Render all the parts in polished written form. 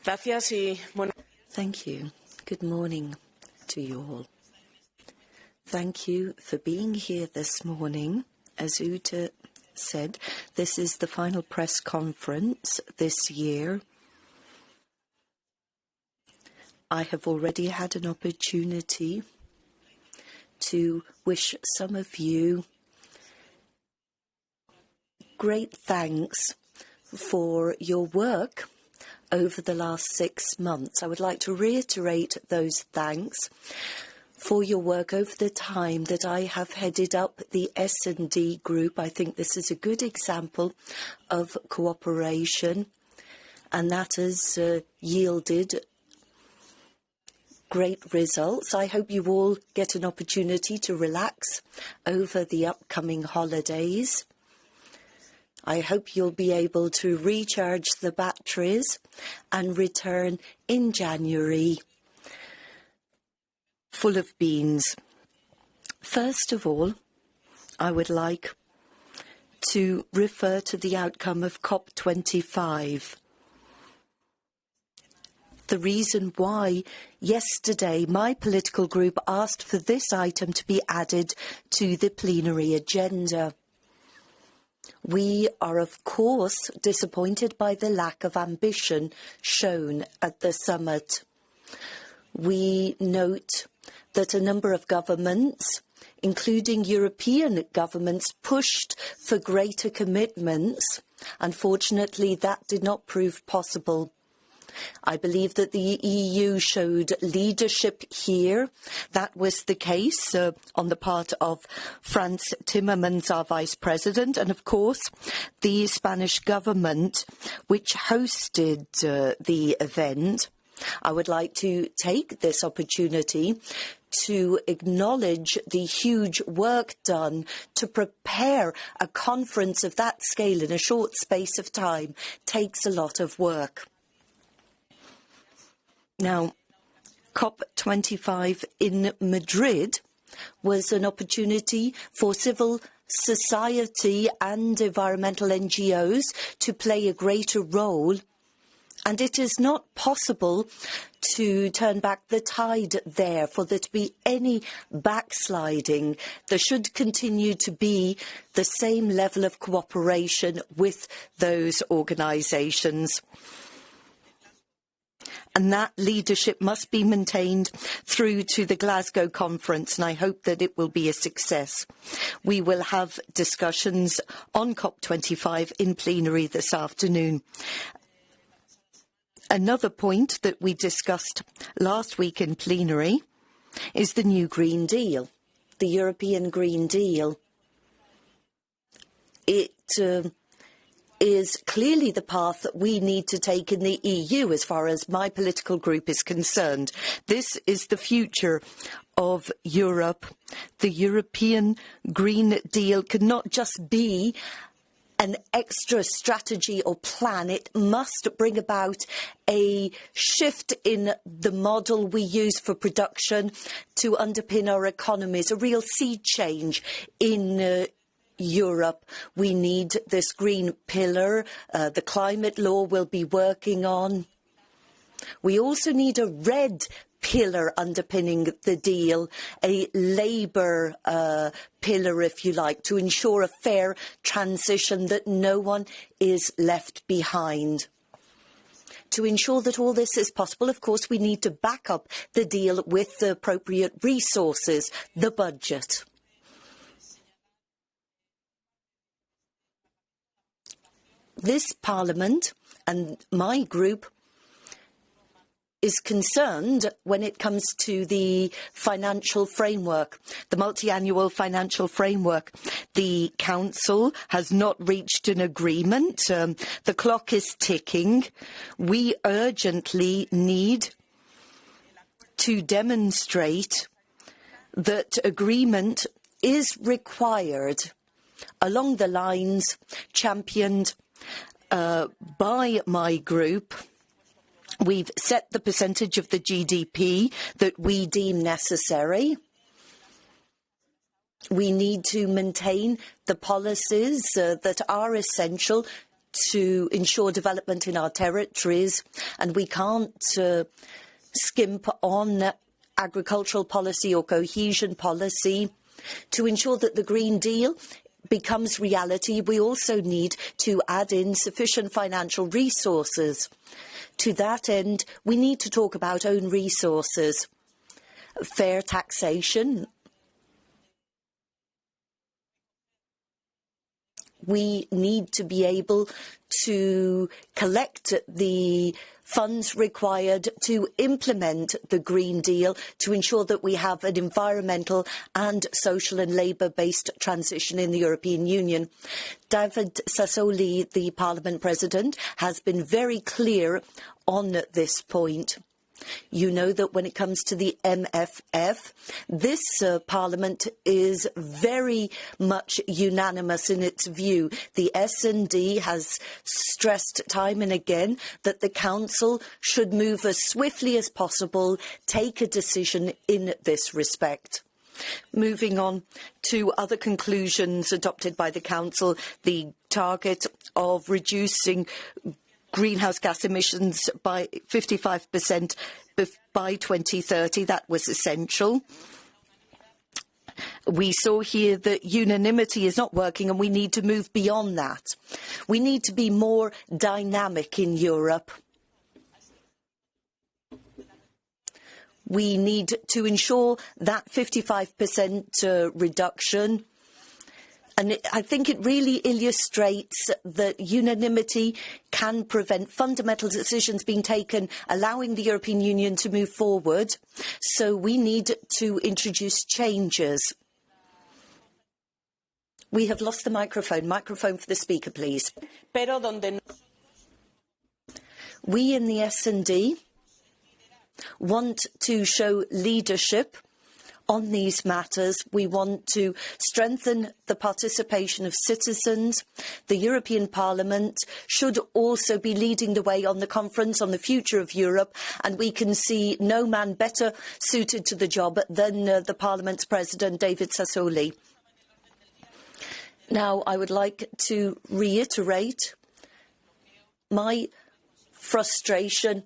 Gracias y bueno. Thank you. Good morning to you all. Thank you for being here this morning. As Ute said, this is the final press conference this year. I have already had an opportunity to wish some of you great thanks for your work over the last 6 months. I would like to reiterate those thanks for your work over the time that I have headed up the S&D Group. I think this is a good example of cooperation, and that has yielded great results. I hope you all get an opportunity to relax over the upcoming holidays. I hope you'll be able to recharge the batteries and return in January full of beans. First of all, I would like to refer to the outcome of COP25. The reason why yesterday my political group asked for this item to be added to the plenary agenda. We are, of course, disappointed by the lack of ambition shown at the summit. We note that a number of governments, including European governments, pushed for greater commitments. Unfortunately, that did not prove possible. I believe that the EU showed leadership here. That was the case on the part of Frans Timmermans, our Vice President, and of course the Spanish government, which hosted the event. I would like to take this opportunity to acknowledge the huge work done to prepare a conference of that scale in a short space of time. Takes a lot of work. Now, COP25 in Madrid was an opportunity for civil society and environmental NGOs to play a greater role, and it is not possible to turn back the tide there, for there to be any backsliding. There should continue to be the same level of cooperation with those organisations. And that leadership must be maintained through to the Glasgow conference, and I hope that it will be a success. We will have discussions on COP25 in plenary this afternoon. Another point that we discussed last week in plenary is the new Green Deal, the European Green Deal. It is clearly the path that we need to take in the EU as far as my political group is concerned. This is the future of Europe. The European Green Deal cannot just be an extra strategy or plan. It must bring about a shift in the model we use for production to underpin our economies, a real sea change in Europe. We need this green pillar, the climate law we'll be working on. We also need a red pillar underpinning the deal, a labour pillar, if you like, to ensure a fair transition, that no one is left behind. To ensure that all this is possible, of course, we need to back up the deal with the appropriate resources, the budget. This Parliament and my group is concerned when it comes to the financial framework, the multi-annual financial framework. The Council has not reached an agreement. The clock is ticking. We urgently need to demonstrate that agreement is required along the lines championed by my group. We've set the percentage of the GDP that we deem necessary. We need to maintain the policies that are essential to ensure development in our territories, and we can't skimp on agricultural policy or cohesion policy. To ensure that the Green Deal becomes reality, we also need to add in sufficient financial resources. To that end, we need to talk about own resources, fair taxation. We need to be able to collect the funds required to implement the Green Deal to ensure that we have an environmental and social and labour-based transition in the European Union. David Sassoli, the Parliament President, has been very clear on this point. You know that when it comes to the MFF, this Parliament is very much unanimous in its view. The S&D has stressed time and again that the Council should move as swiftly as possible, take a decision in this respect. Moving on to other conclusions adopted by the Council, the target of reducing greenhouse gas emissions by 55% by 2030. That was essential. We saw here that unanimity is not working and we need to move beyond that. We need to be more dynamic in Europe. We need to ensure that 55% reduction. And I think it really illustrates that unanimity can prevent fundamental decisions being taken, allowing the European Union to move forward. So we need to introduce changes. We have lost the microphone. Microphone for the speaker, please. We in the S&D want to show leadership on these matters. We want to strengthen the participation of citizens. The European Parliament should also be leading the way on the conference on the future of Europe, and we can see no man better suited to the job than the Parliament's President, David Sassoli. Now, I would like to reiterate my frustration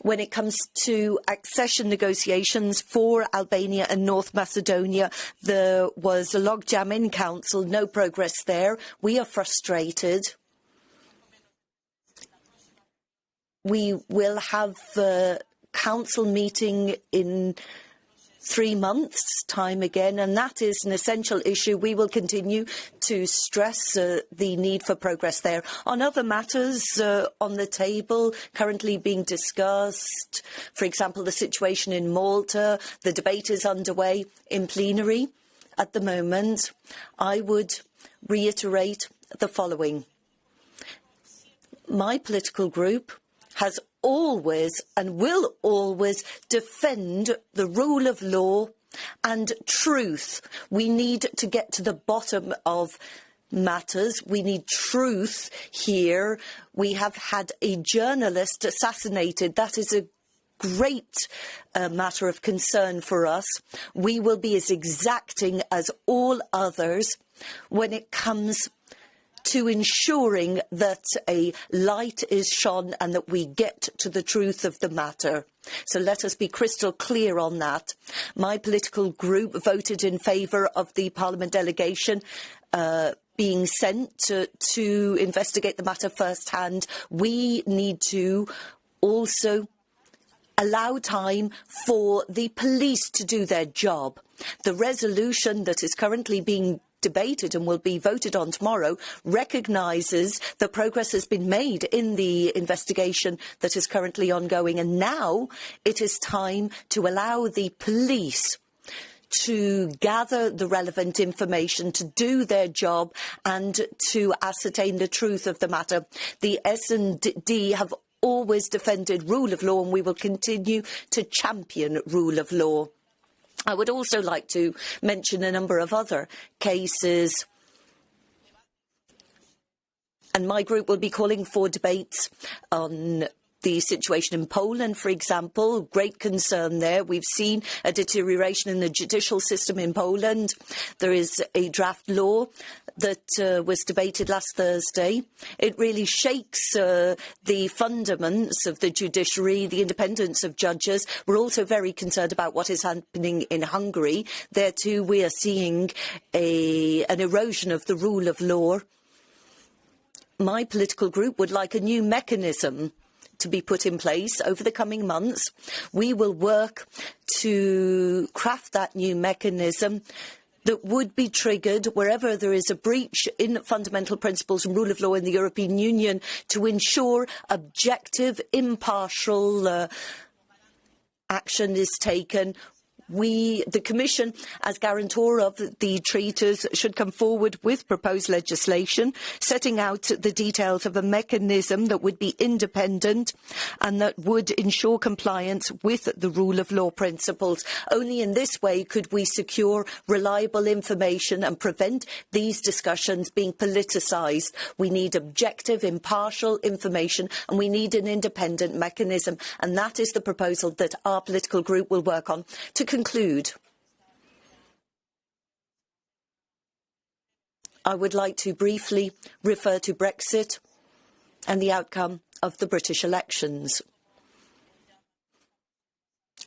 when it comes to accession negotiations for Albania and North Macedonia. There was a logjam in Council, no progress there. We are frustrated. We will have a Council meeting in 3 months' time again, and that is an essential issue. We will continue to stress the need for progress there. On other matters on the table currently being discussed, for example, the situation in Malta, the debate is underway in plenary at the moment. I would reiterate the following. My political group has always and will always defend the rule of law and truth. We need to get to the bottom of matters. We need truth here. We have had a journalist assassinated. That is a great matter of concern for us. We will be as exacting as all others when it comes to ensuring that a light is shone and that we get to the truth of the matter. So let us be crystal clear on that. My political group voted in favour of the Parliament delegation being sent to investigate the matter firsthand. We need to also allow time for the police to do their job. The resolution that is currently being debated and will be voted on tomorrow recognises that progress has been made in the investigation that is currently ongoing, and now it is time to allow the police to gather the relevant information, to do their job and to ascertain the truth of the matter. The S&D have always defended rule of law and we will continue to champion rule of law. I would also like to mention a number of other cases, and my group will be calling for debates on the situation in Poland, for example. Great concern there. We've seen a deterioration in the judicial system in Poland. There is a draft law that was debated last Thursday. It really shakes the fundaments of the judiciary, the independence of judges. We're also very concerned about what is happening in Hungary. There too we are seeing an erosion of the rule of law. My political group would like a new mechanism to be put in place over the coming months. We will work to craft that new mechanism that would be triggered wherever there is a breach in fundamental principles and rule of law in the European Union to ensure objective, impartial action is taken. The Commission, as guarantor of the treaties, should come forward with proposed legislation, setting out the details of a mechanism that would be independent and that would ensure compliance with the rule of law principles. Only in this way could we secure reliable information and prevent these discussions being politicised. We need objective, impartial information, and we need an independent mechanism. And that is the proposal that our political group will work on. To conclude, I would like to briefly refer to Brexit and the outcome of the British elections.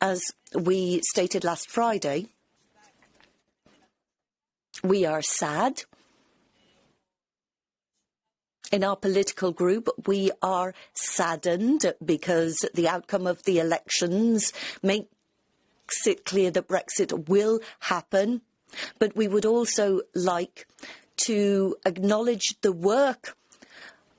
As we stated last Friday, we are sad. In our political group, we are saddened because the outcome of the elections makes it clear that Brexit will happen, but we would also like to acknowledge the work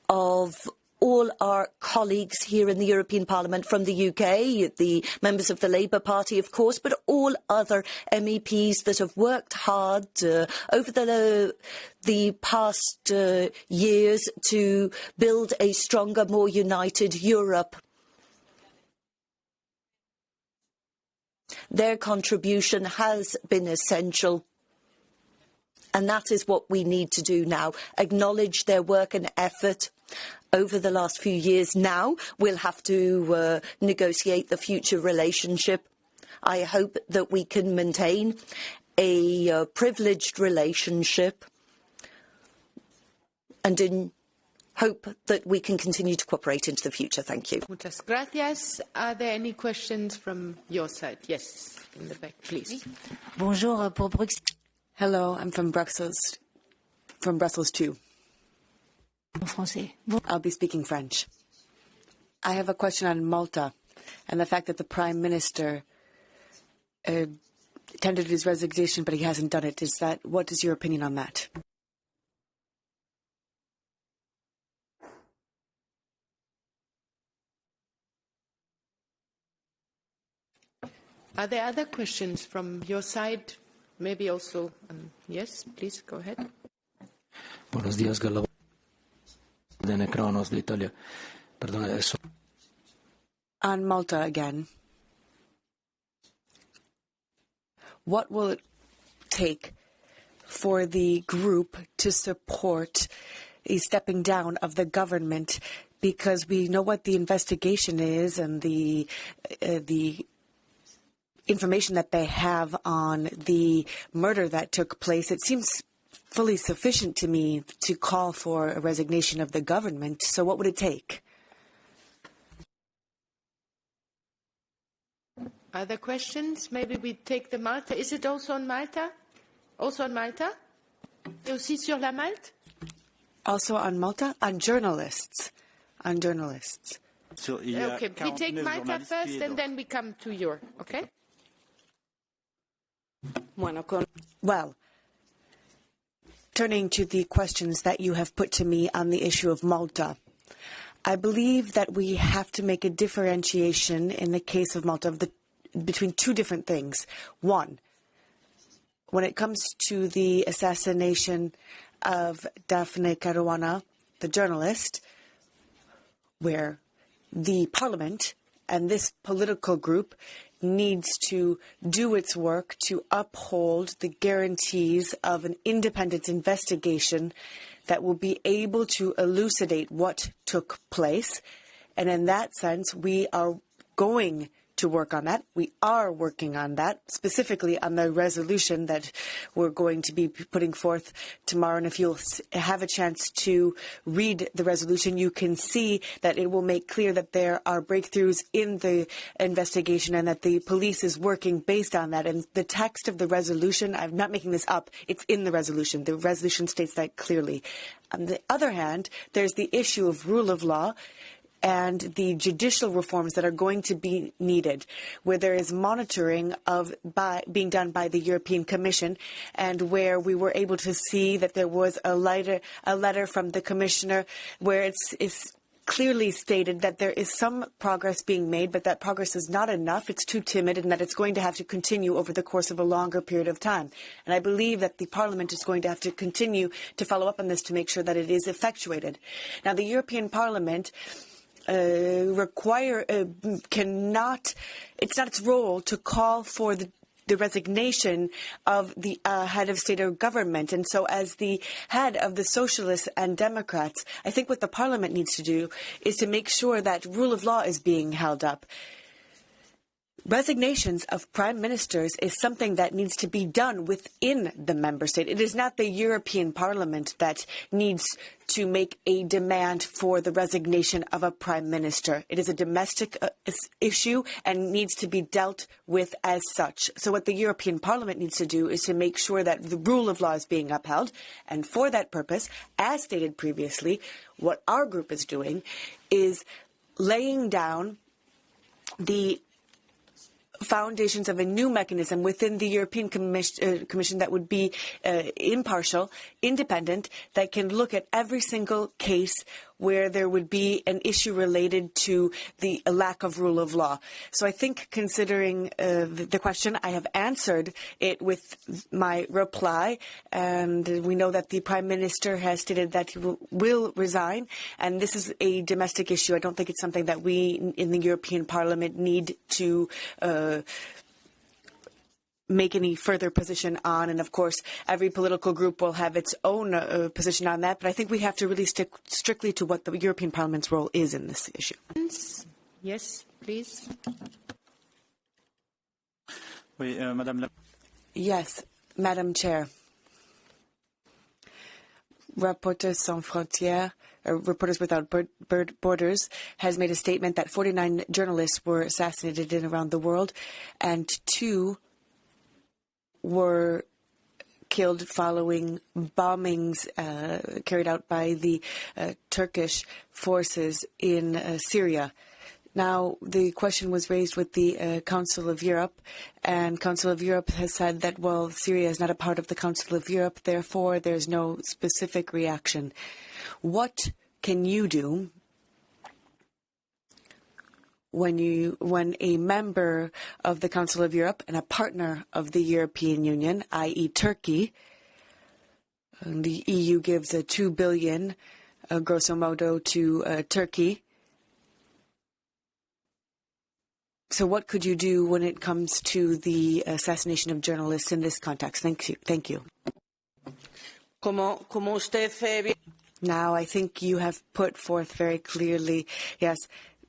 of all our colleagues here in the European Parliament from the UK, the members of the Labour Party, of course, but all other MEPs that have worked hard over the past years to build a stronger, more united Europe. Their contribution has been essential, and that is what we need to do now. Acknowledge their work and effort over the last few years. Now we'll have to negotiate the future relationship. I hope that we can maintain a privileged relationship and hope that we can continue to cooperate into the future. Thank you. Muchas gracias. Are there any questions from your side? Yes, in the back, please. Bonjour, pour Bruxelles. Hello, I'm from Brussels too. En français. I'll be speaking French. I have a question on Malta and the fact that the Prime Minister tendered his resignation, but he hasn't done it. What is your opinion on that? Are there other questions from your side? Maybe also, yes, please, go ahead. Buenos días, Gala. De Cronos de Italia. Perdona, eso. On Malta again. What will it take for the group to support a stepping down of the government? Because we know what the investigation is and the information that they have on the murder that took place. It seems fully sufficient to me to call for a resignation of the government. So what would it take? Other questions? Maybe we take the Malta. Is it also on Malta? Also on Malta? Et aussi sur la Malte? Also on Malta? On journalists. On journalists. So, okay, we take Malta first and then we come to your, okay? Well, turning to the questions that you have put to me on the issue of Malta, I believe that we have to make a differentiation in the case of Malta between two different things. One, when it comes to the assassination of Daphne Caruana, the journalist, where the Parliament and this political group needs to do its work to uphold the guarantees of an independent investigation that will be able to elucidate what took place. And in that sense, we are going to work on that. We are working on that, specifically on the resolution that we're going to be putting forth tomorrow. And if you'll have a chance to read the resolution, you can see that it will make clear that there are breakthroughs in the investigation and that the police is working based on that. And the text of the resolution, I'm not making this up, it's in the resolution. The resolution states that clearly. On the other hand, there's the issue of rule of law and the judicial reforms that are going to be needed, where there is monitoring being done by the European Commission, and where we were able to see that there was a letter from the Commissioner where it's clearly stated that there is some progress being made, but that progress is not enough, it's too timid, and that it's going to have to continue over the course of a longer period of time. And I believe that the Parliament is going to have to continue to follow up on this to make sure that it is effectuated. Now, the European Parliament cannot, it's not its role to call for the resignation of the head of state or government. And so as the head of the Socialists and Democrats, I think what the Parliament needs to do is to make sure that rule of law is being held up. Resignations of prime ministers is something that needs to be done within the member state. It is not the European Parliament that needs to make a demand for the resignation of a prime minister. It is a domestic issue and needs to be dealt with as such. So what the European Parliament needs to do is to make sure that the rule of law is being upheld. And for that purpose, as stated previously, what our group is doing is laying down the foundations of a new mechanism within the European Commission that would be impartial, independent, that can look at every single case where there would be an issue related to the lack of rule of law. So I think, considering the question, I have answered it with my reply, and we know that the Prime Minister has stated that he will resign, and this is a domestic issue. I don't think it's something that we in the European Parliament need to make any further position on, and of course every political group will have its own position on that, but I think we have to really stick strictly to what the European Parliament's role is in this issue. Yes, please. Oui, Yes, Madam Chair. Reporters Sans Frontières, Reporters Without Borders, has made a statement that 49 journalists were assassinated in around the world, and 2 were killed following bombings carried out by the Turkish forces in Syria. Now, the question was raised with the Council of Europe, and Council of Europe has said that, well, Syria is not a part of the Council of Europe, therefore there's no specific reaction. What can you do when a member of the Council of Europe and a partner of the European Union, i.e. Turkey, the EU gives $2 billion, grosso modo, to Turkey. So what could you do when it comes to the assassination of journalists in this context? Thank you. Now, I think you have put forth very clearly, yes,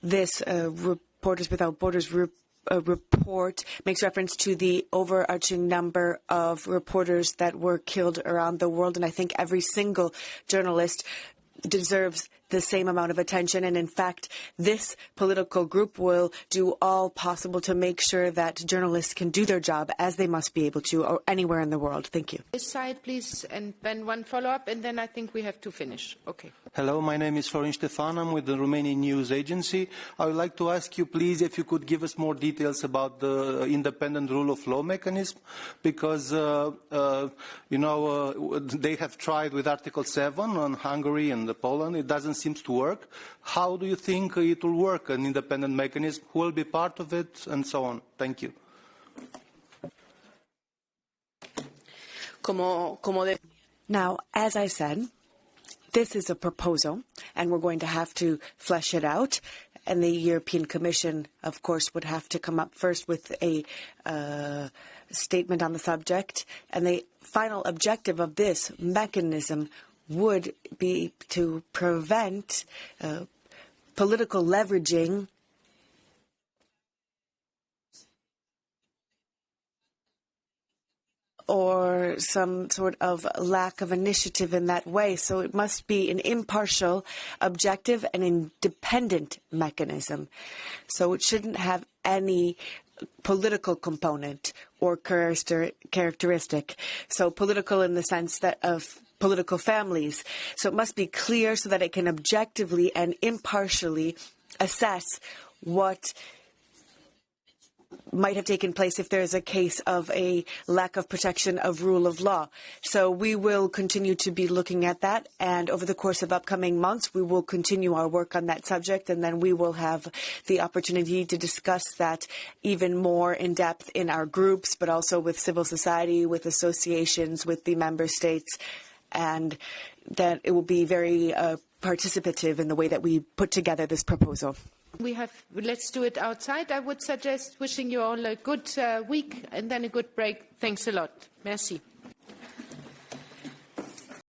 this Reporters Without Borders report makes reference to the overarching number of reporters that were killed around the world, and I think every single journalist deserves the same amount of attention, and in fact this political group will do all possible to make sure that journalists can do their job as they must be able to, or anywhere in the world. Thank you. This side, please, and then one follow-up, and then I think we have to finish. Okay. Hello, my name is Florin Ștefan. I'm with the Romanian News Agency. I would like to ask you, please, if you could give us more details about the independent rule of law mechanism, because, they have tried with Article 7 on Hungary and Poland. It doesn't seem to work. How do you think it will work, an independent mechanism? Who will be part of it, and so on? Thank you. Now, as I said, this is a proposal, and we're going to have to flesh it out. And the European Commission, of course, would have to come up first with a statement on the subject. And the final objective of this mechanism would be to prevent political leveraging or some sort of lack of initiative in that way. So it must be an impartial, objective, and independent mechanism. So it shouldn't have any political component or characteristic. So political in the sense that of political families. So it must be clear so that it can objectively and impartially assess what might have taken place if there is a case of a lack of protection of rule of law. So we will continue to be looking at that, and over the course of upcoming months we will continue our work on that subject, and then we will have the opportunity to discuss that even more in depth in our groups, but also with civil society, with associations, with the member states, and that it will be very participative in the way that we put together this proposal. Let's do it outside. I would suggest wishing you all a good week and then a good break. Thanks a lot. Merci.